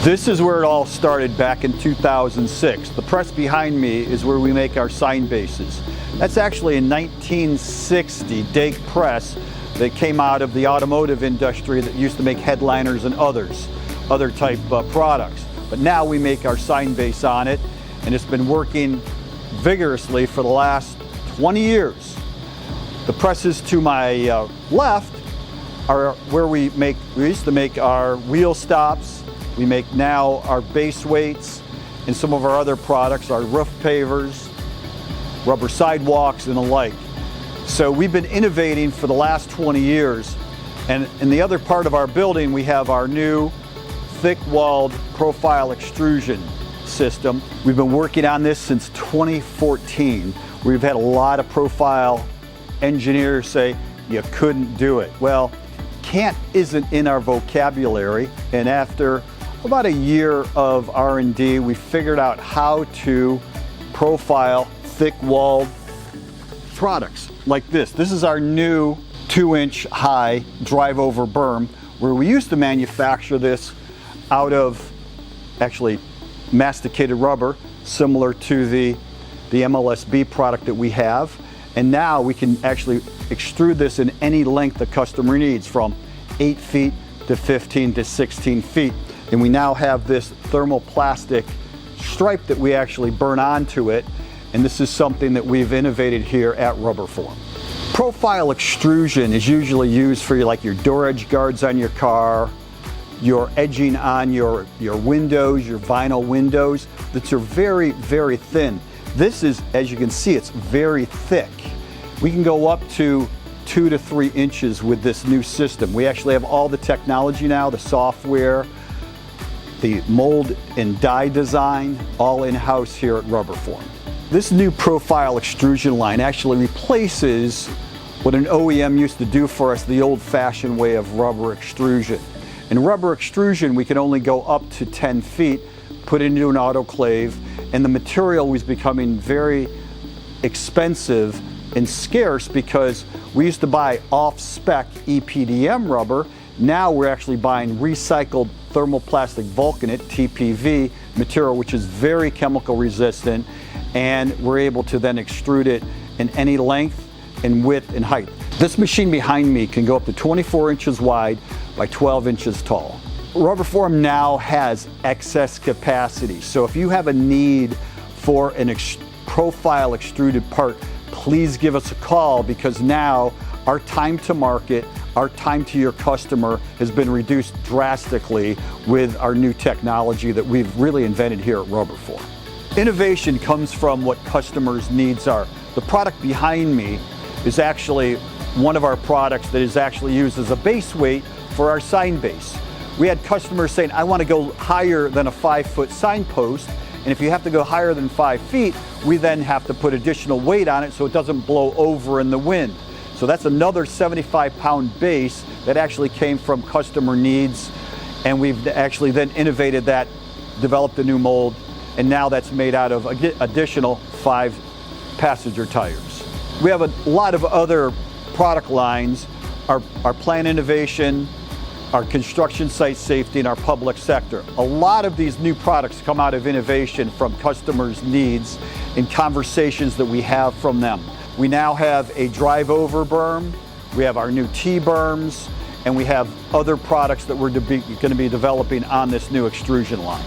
This is where it all started back in 2006. The press behind me is where we make our sign bases. That's actually a 1960 Dake press that came out of the automotive industry that used to make headliners and other type products. But now we make our sign base on it, and it's been working vigorously for the last 20 years. The presses to my left are where we used to make our wheel stops. We make now our base weights and some of our other products, our roof pavers, rubber sidewalks, and the like. So we've been innovating for the last 20 years. And in the other part of our building, we have our new thick-walled profile extrusion system. We've been working on this since 2014. We've had a lot of profile engineers say, you couldn't do it. Well, can't isn't in our vocabulary, and after about a year of R&D, we figured out how to profile thick-walled products like this. This is our new 2-inch high drive-over berm, where we used to manufacture this out of actually masticated rubber, similar to the MLSB product that we have. And now we can actually extrude this in any length the customer needs, from 8 feet to 15 to 16 feet. And we now have this thermoplastic stripe that we actually burn onto it. And this is something that we've innovated here at RubberForm. Profile extrusion is usually used for like your door edge guards on your car, your edging on your windows, your vinyl windows that are very, very thin. This is, as you can see, it's very thick. We can go up to 2 to 3 inches with this new system. We actually have all the technology now, the software, the mold and die design, all in-house here at RubberForm. This new profile extrusion line actually replaces what an OEM used to do for us, the old-fashioned way of rubber extrusion. In rubber extrusion, we can only go up to 10 feet, put it into an autoclave, and the material was becoming very expensive and scarce because we used to buy off-spec EPDM rubber. Now we're actually buying recycled thermoplastic vulcanate, TPV, material, which is very chemical resistant, and we're able to then extrude it in any length and width and height. This machine behind me can go up to 24 inches wide by 12 inches tall. RubberForm now has excess capacity, so if you have a need for an profile extruded part, please give us a call, because now our time to market, our time to your customer has been reduced drastically with our new technology that we've really invented here at RubberForm. Innovation comes from what customers' needs are. The product behind me is actually one of our products that is actually used as a base weight for our sign base. We had customers saying, I want to go higher than a 5-foot signpost, and if you have to go higher than 5 feet, we then have to put additional weight on it so it doesn't blow over in the wind. So that's another 75-pound base that actually came from customer needs, and we've actually then innovated that, developed a new mold, and now that's made out of additional 5 passenger tires. We have a lot of other product lines, our plant innovation, our construction site safety, and our public sector. A lot of these new products come out of innovation from customers' needs and conversations that we have from them. We now have a drive-over berm, we have our new T-Berms, and we have other products that we're going to be developing on this new extrusion line.